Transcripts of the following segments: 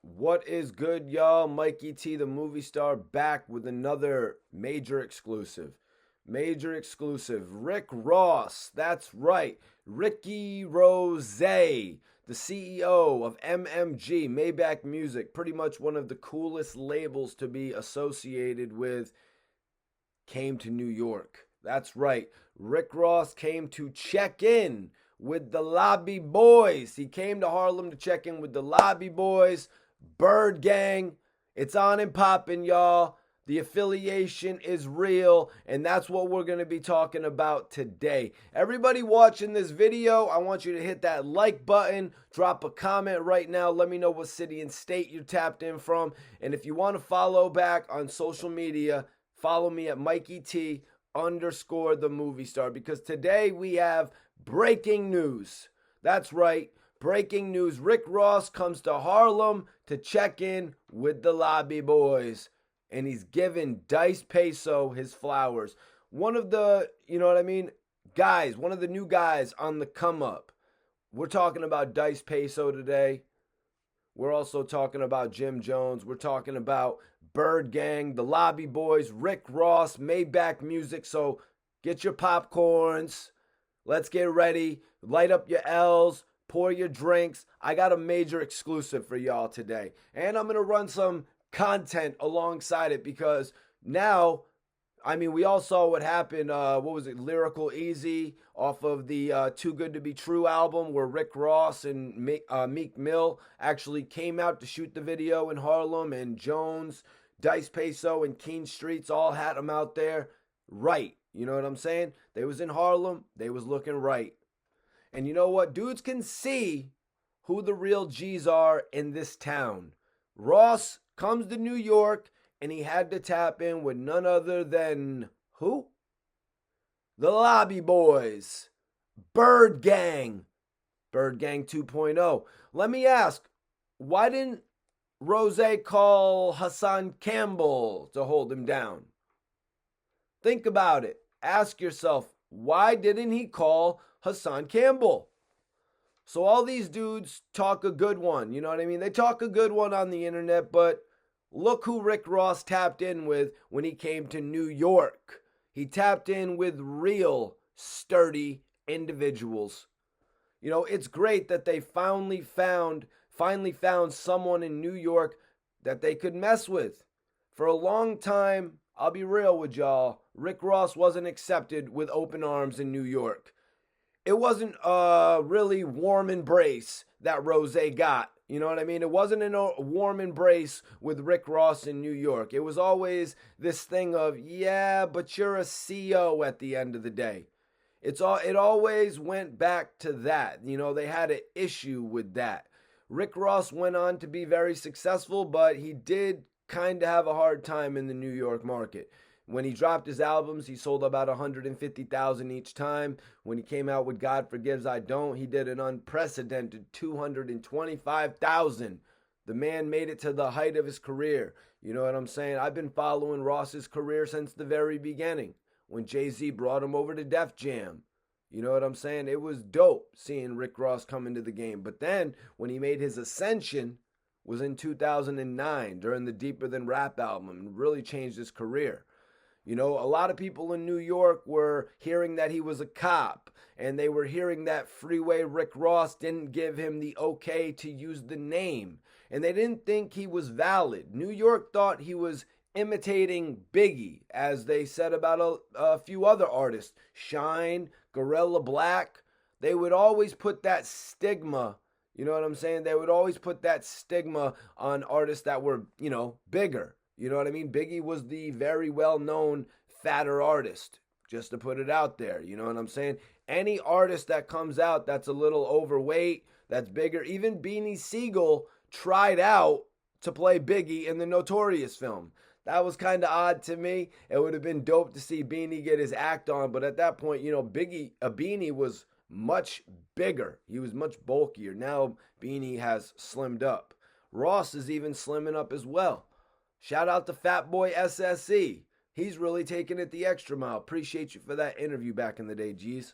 What is good, y'all? Mikey T, the movie star, back with another major exclusive. Major exclusive. Rick Ross, that's right. Ricky Rozay, the CEO of MMG, Maybach Music, pretty much one of the coolest labels to be associated with, came to New York. That's right. Rick Ross came to check in with the Lobby Boys. He came to Harlem to check in with the Lobby Boys, ByrdGang. It's on and popping, y'all. The affiliation is real, and that's what we're going to be talking about today. Everybody watching this video, I want you to hit that like button, drop a comment right now. Let me know what city and state you're tapped in from. And if you want to follow back on social media, follow me at Mikey T _ the movie star, because today we have breaking news. That's right. Breaking news. Rick Ross comes to Harlem to check in with the Lobby Boys, and he's giving Dyce Payso his flowers. One of the, guys, one of the new guys on the come up. We're talking about Dyce Payso today. We're also talking about Jim Jones. We're talking about ByrdGang, the Lobby Boys, Rick Ross, Maybach Music. So get your popcorns. Let's get ready. Light up your L's. Pour your drinks. I got a major exclusive for y'all today. And I'm going to run some content alongside it because now, we all saw what happened. What was it? Lyrical Easy off of the Too Good to Be True album, where Rick Ross and Meek Mill actually came out to shoot the video in Harlem, and Jones, Dyce Payso, and Keen Streets all had them out there. Right. You know what I'm saying? They was in Harlem. They was looking right. And you know what? Dudes can see who the real G's are in this town. Ross comes to New York, and he had to tap in with none other than who? The Lobby Boys. ByrdGang. ByrdGang 2.0. Let me ask, why didn't Rozay call Hassan Campbell to hold him down? Think about it. Ask yourself, why didn't he call Hassan Campbell? So all these dudes talk a good one, you know what I mean? They talk a good one on the internet, but look who Rick Ross tapped in with when he came to New York. He tapped in with real, sturdy individuals. You know, it's great that they finally found someone in New York that they could mess with. For a long time, I'll be real with y'all, Rick Ross wasn't accepted with open arms in New York. It wasn't a really warm embrace that Rozay got. You know what I mean? It wasn't a warm embrace with Rick Ross in New York. It was always this thing of, yeah, but you're a CO at the end of the day. It always went back to that. You know, they had an issue with that. Rick Ross went on to be very successful, but he did kind of have a hard time in the New York market. When he dropped his albums, he sold about 150,000 each time. When he came out with God Forgives I Don't, he did an unprecedented 225,000. The man made it to the height of his career. You know what I'm saying? I've been following Ross's career since the very beginning, when Jay-Z brought him over to Def Jam. You know what I'm saying? It was dope seeing Rick Ross come into the game. But then, when he made his ascension, was in 2009 during the Deeper Than Rap album, and really changed his career. You know, a lot of people in New York were hearing that he was a cop, and they were hearing that Freeway Rick Ross didn't give him the okay to use the name, and they didn't think he was valid. New York thought he was imitating Biggie, as they said about a few other artists, Shine, Gorilla Black. They would always put that stigma, you know what I'm saying? They would always put that stigma on artists that were, bigger. You know what I mean? Biggie was the very well-known fatter artist, just to put it out there. You know what I'm saying? Any artist that comes out that's a little overweight, that's bigger. Even Beanie Siegel tried out to play Biggie in the Notorious film. That was kind of odd to me. It would have been dope to see Beanie get his act on, but at that point, Beanie was much bigger. He was much bulkier. Now Beanie has slimmed up. Ross is even slimming up as well. Shout out to Fat Boy SSE. He's really taking it the extra mile. Appreciate you for that interview back in the day, G's.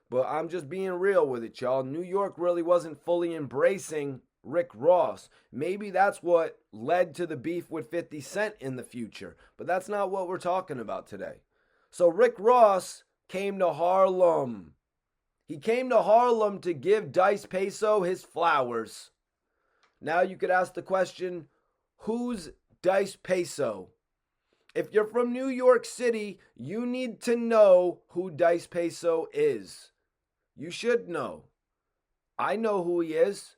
But I'm just being real with it, y'all. New York really wasn't fully embracing Rick Ross. Maybe that's what led to the beef with 50 Cent in the future, but that's not what we're talking about today. So Rick Ross came to Harlem. He came to Harlem to give Dyce Payso his flowers. Now you could ask the question, who's Dyce Payso? If you're from New York City, you need to know who Dyce Payso is. You should know. I know who he is.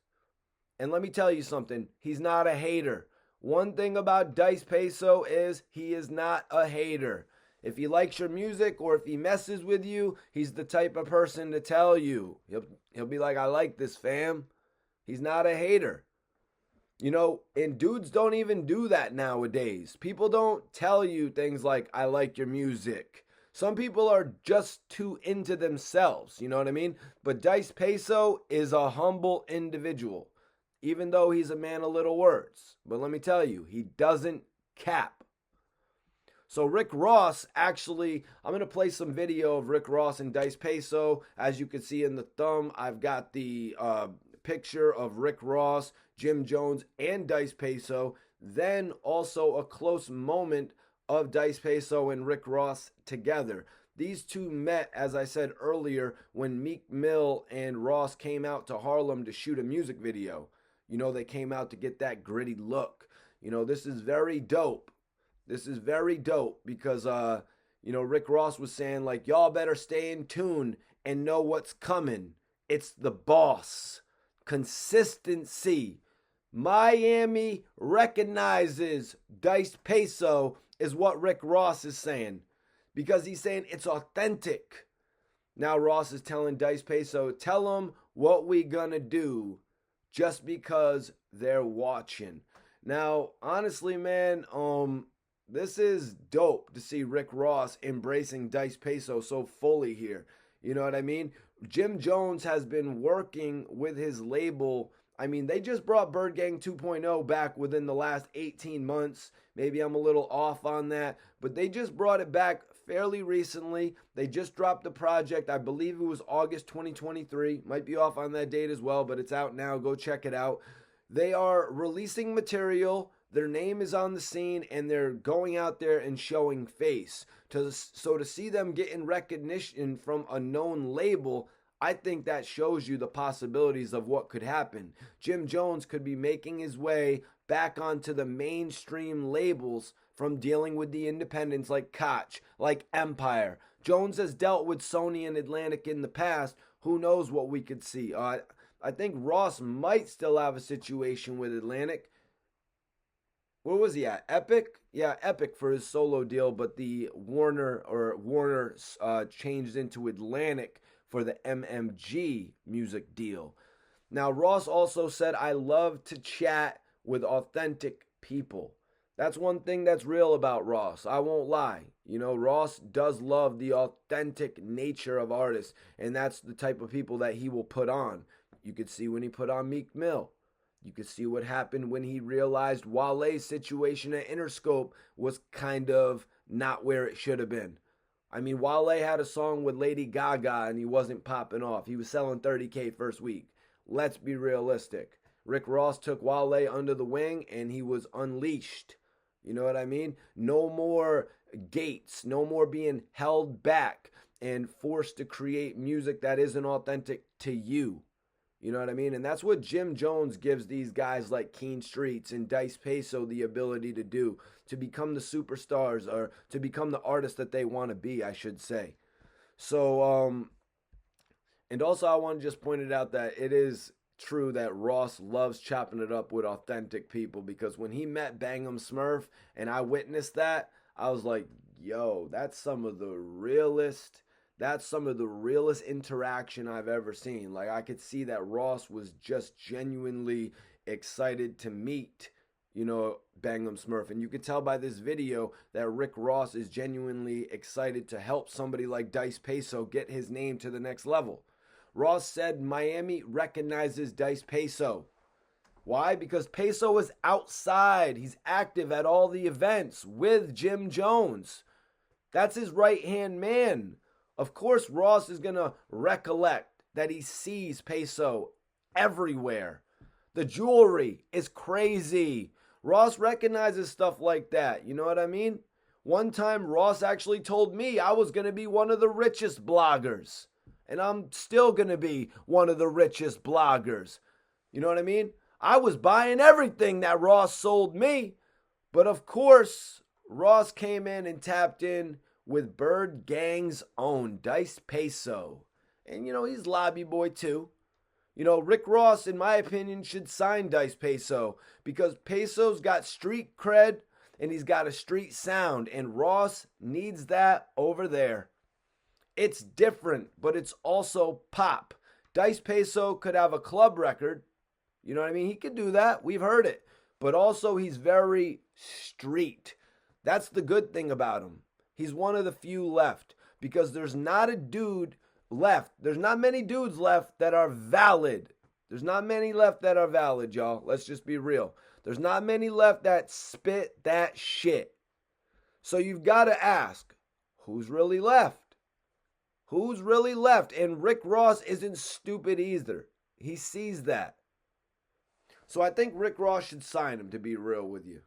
And let me tell you something, he's not a hater. One thing about Dyce Payso is he is not a hater. If he likes your music or if he messes with you, he's the type of person to tell you. He'll be like, I like this, fam. He's not a hater. You know, and dudes don't even do that nowadays. People don't tell you things like, I like your music. Some people are just too into themselves, you know what I mean? But Dyce Payso is a humble individual, even though he's a man of little words. But let me tell you, he doesn't cap. So Rick Ross, actually, I'm going to play some video of Rick Ross and Dyce Payso. As you can see in the thumb, I've got the picture of Rick Ross, Jim Jones, and Dyce Payso. Then also a close moment of Dyce Payso and Rick Ross together. These two met, as I said earlier, when Meek Mill and Ross came out to Harlem to shoot a music video. You know, they came out to get that gritty look. You know, this is very dope. This is very dope because, you know, Rick Ross was saying, like, y'all better stay in tune and know what's coming. It's the boss. Consistency. Miami recognizes Dyce Payso is what Rick Ross is saying because he's saying it's authentic. Now Ross is telling Dyce Payso, tell them what we gonna do just because they're watching. Now, honestly, man, this is dope to see Rick Ross embracing Dyce Payso so fully here. You know what I mean? Jim Jones has been working with his label. I mean, they just brought ByrdGang 2.0 back within the last 18 months. Maybe I'm a little off on that, but they just brought it back fairly recently. They just dropped the project. I believe it was August 2023. Might be off on that date as well, but it's out now. Go check it out. They are releasing material. Their name is on the scene, and they're going out there and showing face. So to see them getting recognition from a known label, I think that shows you the possibilities of what could happen. Jim Jones could be making his way back onto the mainstream labels from dealing with the independents like Koch, like Empire. Jones has dealt with Sony and Atlantic in the past. Who knows what we could see? I think Ross might still have a situation with Atlantic. Where was he at? Epic? Yeah, Epic for his solo deal, but the Warner changed into Atlantic for the MMG music deal. Now, Ross also said, I love to chat with authentic people. That's one thing that's real about Ross. I won't lie. You know, Ross does love the authentic nature of artists, and that's the type of people that he will put on. You could see when he put on Meek Mill. You could see what happened when he realized Wale's situation at Interscope was kind of not where it should have been. I mean, Wale had a song with Lady Gaga and he wasn't popping off. He was selling 30K first week. Let's be realistic. Rick Ross took Wale under the wing and he was unleashed. You know what I mean? No more gates, no more being held back and forced to create music that isn't authentic to you. You know what I mean? And that's what Jim Jones gives these guys like Keen Streets and Dyce Payso the ability to do, to become the superstars or to become the artists that they want to be, I should say. So, and also I want to just point it out that it is true that Ross loves chopping it up with authentic people, because when he met Bang'em Smurf and I witnessed that, I was like, yo, that's some of the realest interaction I've ever seen. Like, I could see that Ross was just genuinely excited to meet, you know, Bang'em Smurf. And you could tell by this video that Rick Ross is genuinely excited to help somebody like Dyce Payso get his name to the next level. Ross said Miami recognizes Dyce Payso. Why? Because Peso is outside. He's active at all the events with Jim Jones. That's his right-hand man. Of course, Ross is going to recollect that he sees Peso everywhere. The jewelry is crazy. Ross recognizes stuff like that. You know what I mean? One time, Ross actually told me I was going to be one of the richest bloggers. And I'm still going to be one of the richest bloggers. You know what I mean? I was buying everything that Ross sold me. But of course, Ross came in and tapped in with ByrdGang's own Dyce Payso. And, he's lobby boy too. Rick Ross, in my opinion, should sign Dyce Payso because Peso's got street cred and he's got a street sound. And Ross needs that over there. It's different, but it's also pop. Dyce Payso could have a club record. You know what I mean? He could do that. We've heard it. But also he's very street. That's the good thing about him. He's one of the few left because there's not a dude left. There's not many dudes left that are valid. There's not many left that are valid, y'all. Let's just be real. There's not many left that spit that shit. So you've got to ask, who's really left? Who's really left? And Rick Ross isn't stupid either. He sees that. So I think Rick Ross should sign him, to be real with you.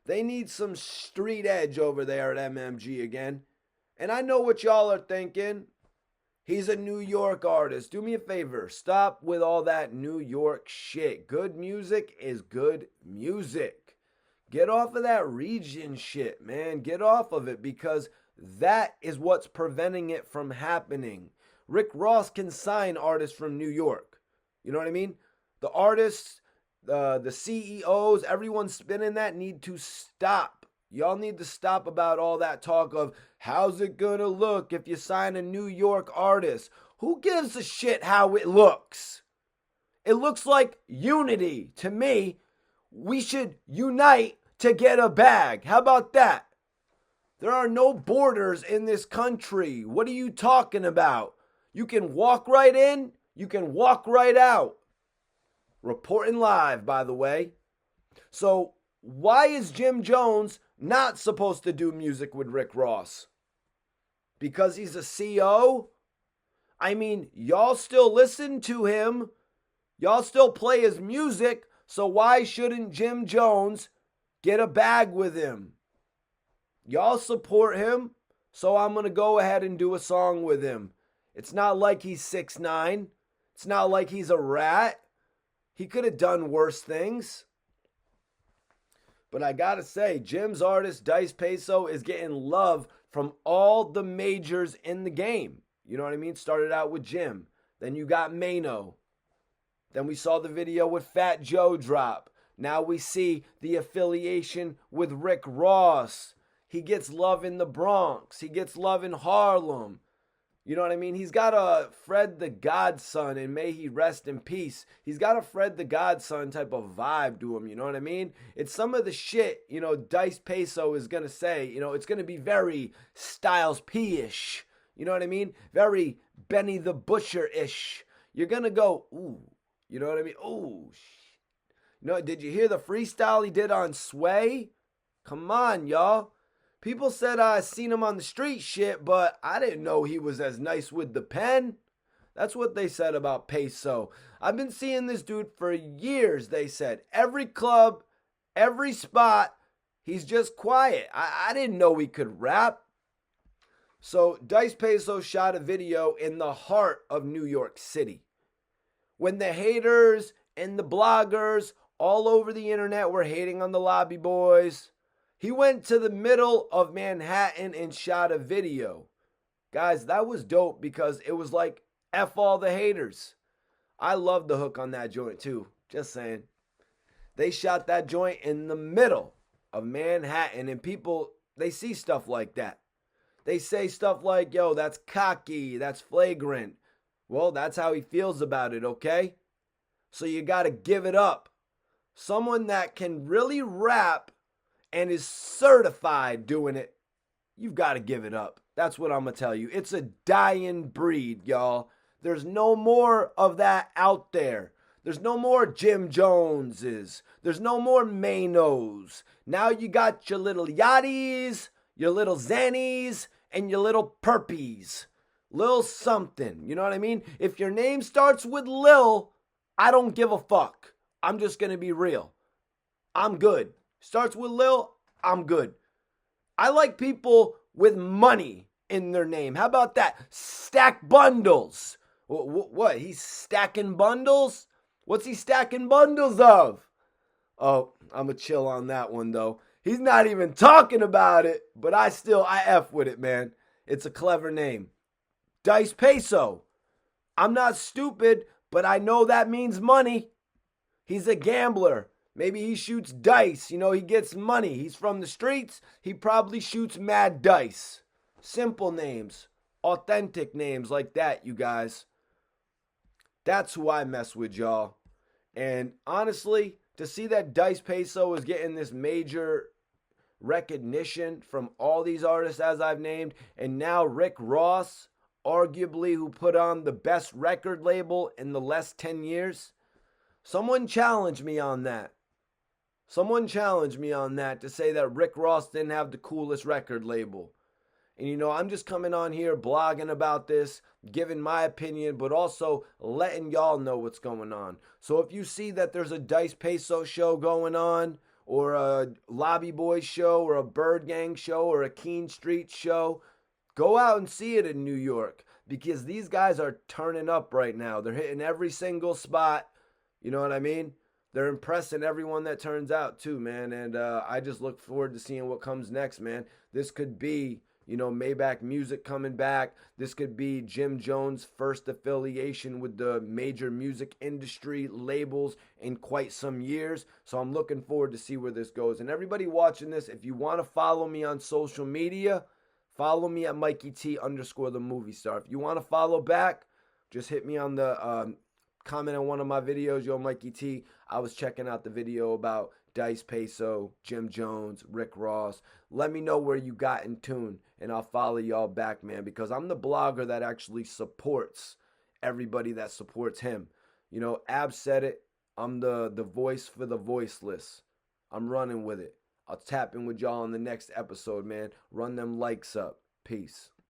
They need some street edge over there at MMG again. And I know what y'all are thinking. He's a New York artist. Do me a favor. Stop with all that New York shit. Good music is good music. Get off of that region shit, man. Get off of it because that is what's preventing it from happening. Rick Ross can sign artists from New York. You know what I mean? The artists, the CEOs, everyone spinning that need to stop. Y'all need to stop about all that talk of how's it gonna look if you sign a New York artist. Who gives a shit how it looks? It looks like unity. To me, we should unite to get a bag. How about that? There are no borders in this country. What are you talking about? You can walk right in, you can walk right out. Reporting live, by the way. So, why is Jim Jones not supposed to do music with Rick Ross? Because he's a CO? I mean, y'all still listen to him. Y'all still play his music. So why shouldn't Jim Jones get a bag with him? Y'all support him. So I'm going to go ahead and do a song with him. It's not like he's 6'9". It's not like he's a rat. He could have done worse things. But I gotta say, Jim's artist, Dyce Payso, is getting love from all the majors in the game. You know what I mean? Started out with Jim. Then you got Mano. Then we saw the video with Fat Joe drop. Now we see the affiliation with Rick Ross. He gets love in the Bronx. He gets love in Harlem. You know what I mean? He's got a Fred the Godson, and may he rest in peace. He's got a Fred the Godson type of vibe to him, you know what I mean? It's some of the shit, Dyce Payso is going to say, it's going to be very Styles P-ish. You know what I mean? Very Benny the Butcher-ish. You're going to go, ooh, you know what I mean? Ooh, did you hear the freestyle he did on Sway? Come on, y'all. People said I seen him on the street shit, but I didn't know he was as nice with the pen. That's what they said about Peso. I've been seeing this dude for years, they said. Every club, every spot, he's just quiet. I didn't know he could rap. So Dyce Payso shot a video in the heart of New York City. When the haters and the bloggers all over the internet were hating on the lobby boys, he went to the middle of Manhattan and shot a video. Guys, that was dope because it was like, F all the haters. I love the hook on that joint too. Just saying. They shot that joint in the middle of Manhattan and people, they see stuff like that. They say stuff like, yo, that's cocky, that's flagrant. Well, that's how he feels about it, okay? So you gotta give it up. Someone that can really rap and is certified doing it, you've got to give it up. That's what I'm going to tell you. It's a dying breed, y'all. There's no more of that out there. There's no more Jim Joneses. There's no more Manos. Now you got your little Yachties, your little Zannies, and your little Perpies. Lil something. You know what I mean? If your name starts with Lil, I don't give a fuck. I'm just going to be real. I'm good. Starts with Lil, I'm good. I like people with money in their name. How about that? Stack bundles. What? He's stacking bundles? What's he stacking bundles of? Oh, I'm going to chill on that one, though. He's not even talking about it, but I F with it, man. It's a clever name. Dyce Payso. I'm not stupid, but I know that means money. He's a gambler. Maybe he shoots dice. You know, he gets money. He's from the streets. He probably shoots mad dice. Simple names. Authentic names like that, you guys. That's who I mess with, y'all. And honestly, to see that Dyce Payso is getting this major recognition from all these artists as I've named, and now Rick Ross, arguably who put on the best record label in the last 10 years, someone challenged me on that. Someone challenged me on that to say that Rick Ross didn't have the coolest record label. And you know, I'm just coming on here blogging about this, giving my opinion, but also letting y'all know what's going on. So if you see that there's a Dyce Payso show going on, or a Lobby Boys show, or a ByrdGang show, or a Keene Street show, go out and see it in New York, because these guys are turning up right now. They're hitting every single spot. You know what I mean? They're impressing everyone that turns out too, man. And I just look forward to seeing what comes next, man. This could be, you know, Maybach music coming back. This could be Jim Jones' first affiliation with the major music industry labels in quite some years. So I'm looking forward to see where this goes. And everybody watching this, if you want to follow me on social media, follow me at MikeyT_the movie star. If you want to follow back, just hit me on the comment on one of my videos. Yo, Mikey T, I was checking out the video about Dyce Payso, Jim Jones, Rick Ross. Let me know where you got in tune, and I'll follow y'all back, man, because I'm the blogger that actually supports everybody that supports him. You know, Ab said it. I'm the voice for the voiceless. I'm running with it. I'll tap in with y'all in the next episode, man. Run them likes up. Peace.